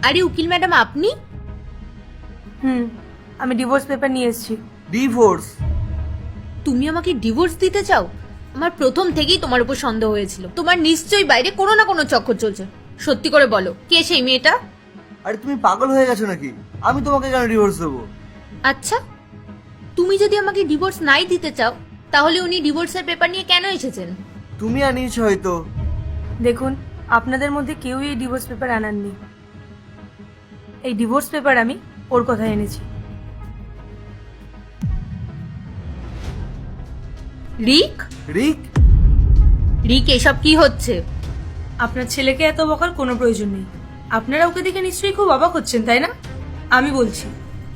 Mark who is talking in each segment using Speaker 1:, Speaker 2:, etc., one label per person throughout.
Speaker 1: আরে উকিল ম্যাডাম, আপনি?
Speaker 2: আমি ডিভোর্স পেপার নিয়ে এসেছি।
Speaker 3: ডিভোর্স?
Speaker 1: তুমি আমাকে ডিভোর্স দিতে চাও? আমার প্রথম থেকেই তোমার উপর সন্দেহ হয়েছিল। তোমার নিশ্চয়ই বাইরে কোনো না কোনো চক্কর চলছে। সত্যি করে বলো, কে সেই মেয়েটা?
Speaker 3: আরে তুমি পাগল হয়ে গেছো নাকি? আমি তোমাকে কেন ডিভোর্স দেবো?
Speaker 1: আচ্ছা, তুমি যদি আমাকে ডিভোর্স নাই দিতে চাও, তাহলে উনি ডিভোর্সের পেপার নিয়ে কেন এসেছেন?
Speaker 3: তুমি আনিয়েছো হয়তো।
Speaker 2: দেখুন, আপনাদের মধ্যে কেউই এই ডিভোর্স পেপার আনাননি। এই ডিভোর্স পেপার আমি ওর কথায় এনেছি।
Speaker 1: রিক?
Speaker 3: রিক?
Speaker 1: রিক, এসব কি হচ্ছে?
Speaker 2: আপনার ছেলেকে এত বকার কোনো প্রয়োজন নেই। আপনারা ওকে দেখে নিশ্চয়ই খুব অবাক হচ্ছেন, তাই না? আমি বলছি,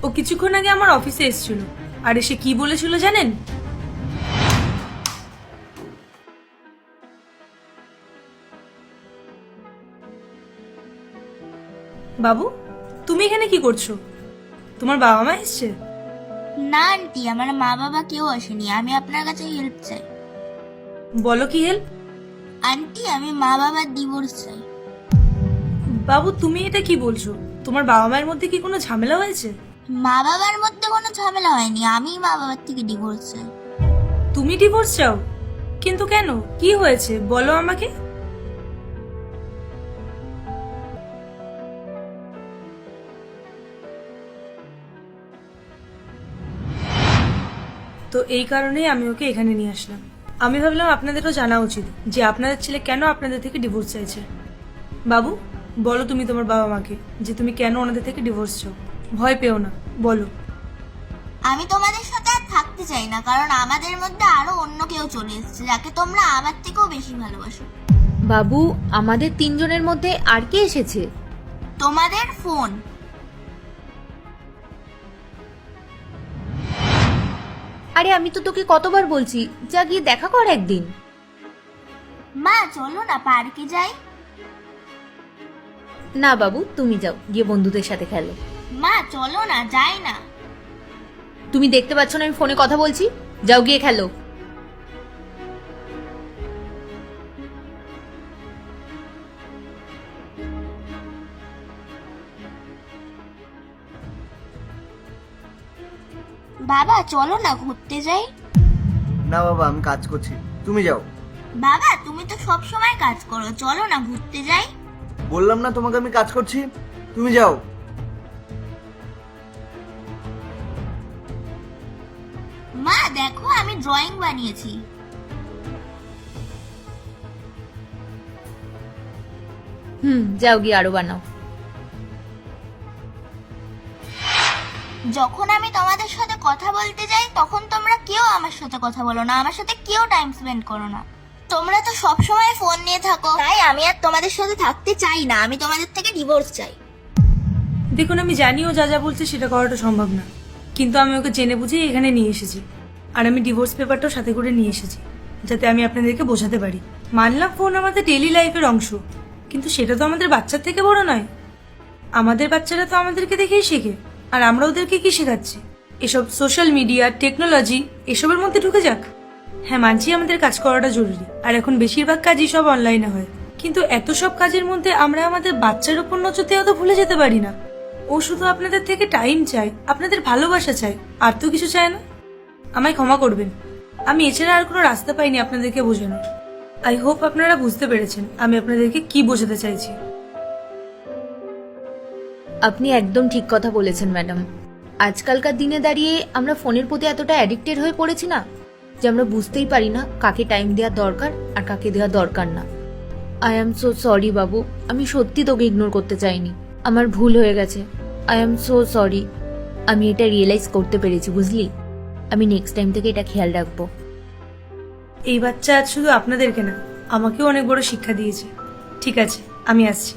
Speaker 2: ও কিছুক্ষণ আগে আমার অফিসে এসেছিল, আর এসে কি বলেছিল জানেন? বাবু, তুমি এখানে কি করছো? তোমার বাবা মা এসছে?
Speaker 4: না আন্টি, আমার মা বাবা কেউ আসেনি। আমি আপনার কাছে হেল্প চাই।
Speaker 2: বলো কি হেল্প?
Speaker 4: আন্টি, আমি মা বাবার ডিভোর্স চাই।
Speaker 2: বাবু, তুমি এটা কি বলছো? তোমার বাবা মায়ের মধ্যে কি কোনো ঝামেলা হয়েছে?
Speaker 4: মা বাবার মধ্যে কোনো ঝামেলা হয়নি, আমি মা বাবার থেকে ডিভোর্স চাই।
Speaker 2: তুমি ডিভোর্স চাও? কিন্তু কেন, কি হয়েছে বলো আমাকে। তো এই কারণেই আমি ওকে এখানে নিয়ে আসলাম। আমি ভাবলাম আপনাদেরও জানা উচিত যে আপনাদের ছেলে কেন আপনাদের থেকে ডিভোর্স চাইছে। বাবু, বলো তুমি তোমার বাবা মাকে যে তুমি কেন ওনাদের থেকে ডিভোর্স চাও। ভয় পেও না, বলো।
Speaker 4: আমি তোমাদের সাথে আর থাকতে চাই না, কারণ আমাদের মধ্যে আরো অন্য কেউ চলে এসেছে যাকে তোমরা আমার থেকেও বেশি ভালোবাসো।
Speaker 1: বাবু, আমাদের তিনজনের মধ্যে আর কে এসেছে?
Speaker 4: তোমাদের ফোন।
Speaker 1: আরে আমি তো তোকে কতবার বলছি, যা গিয়ে দেখা কর একদিন।
Speaker 4: মা চলো না পার্কে যাই।
Speaker 1: না বাবু, তুমি যাও, গিয়ে বন্ধুদের সাথে খেলো।
Speaker 4: মা চলো না, যাই না।
Speaker 1: তুমি দেখতে পাচ্ছ না আমি ফোনে কথা বলছি? যাও গিয়ে খেলো।
Speaker 4: বাবা চলো না ঘুরতে যাই।
Speaker 3: না বাবা, আমি কাজ করছি, তুমি যাও।
Speaker 4: বাবা তুমি তো সব সময় কাজ করো, চলো না ঘুরতে যাই।
Speaker 3: বললাম না তোমাকে আমি কাজ করছি, তুমি যাও।
Speaker 4: মা দেখো, আমি ড্রয়িং বানিয়েছি।
Speaker 1: যাও গিয়ে আরো বানাও।
Speaker 4: যখন আমি তোমাদের সাথে কথা বলতে যাই তখন তোমরা কেউ আমার সাথে কথা বলো না, আমার সাথে কেউ টাইম স্পেন্ড করো না। তোমরা তো সব সময় ফোন নিয়ে থাকো, তাই আমি আর তোমাদের সাথে থাকতে চাই না। আমি তোমাদের থেকে ডিভোর্স চাই।
Speaker 2: দেখুন, আমি জানিও যা যা বলছে সেটা করাটা সম্ভব না, কিন্তু আমি ওকে জেনে বুঝে এখানে নিয়ে এসেছি। আর আমি ডিভোর্স পেপারটাও সাথে করে নিয়ে এসেছি, যাতে আমি আপনাদেরকে বোঝাতে পারি। মানলাম ফোন আমাদের ডেইলি লাইফের অংশ, কিন্তু সেটা তো আমাদের বাচ্চার থেকে বড় নয়। আমাদের বাচ্চারা তো আমাদেরকে দেখেই শেখে, আর আমরা ওদেরকে কি শেখাচ্ছি? এসব সোশ্যাল মিডিয়া, টেকনোলজি এসবের মধ্যে ঢুকে যাক। হ্যাঁ মানছি আমাদের কাজ করাটা জরুরি, আর এখন বেশিরভাগ কাজই সব অনলাইনে হয়, কিন্তু এত সব কাজের মধ্যে আমরা আমাদের বাচ্চার উপর নজর দেওয়া তো ভুলে যেতে পারি না। ও শুধু আপনাদের থেকে টাইম চায়, আপনাদের ভালোবাসা চায়, আর তো কিছু চায় না। আমায় ক্ষমা করবেন, আমি এছাড়া আর কোনো রাস্তা পাইনি আপনাদেরকে বোঝানোর। আই হোপ আপনারা বুঝতে পেরেছেন আমি আপনাদেরকে কি বোঝাতে চাইছি।
Speaker 1: আপনি একদম ঠিক কথা বলেছেন ম্যাডাম। আজকালকার দিনে দাঁড়িয়ে আমরা ফোনের প্রতি এতটা অ্যাডিক্টেড হয়ে পড়েছি না, যে আমরা বুঝতেই পারি না কাকে টাইম দেওয়া দরকার আর কাকে দেওয়া দরকার না। আই অ্যাম সো সরি বাবু, আমি সত্যি তোকে ইগনোর করতে চাইনি। আমার ভুল হয়ে গেছে। I am so sorry. আমি এটা রিয়েলাইজ করতে পেরেছি, বুঝলি? আমি নেক্সট টাইম থেকে এটা খেয়াল রাখবো।
Speaker 2: এই বাচ্চা আজ শুধু আপনাদেরকে না, আমাকেও অনেক বড় শিক্ষা দিয়েছে। ঠিক আছে, আমি আসছি।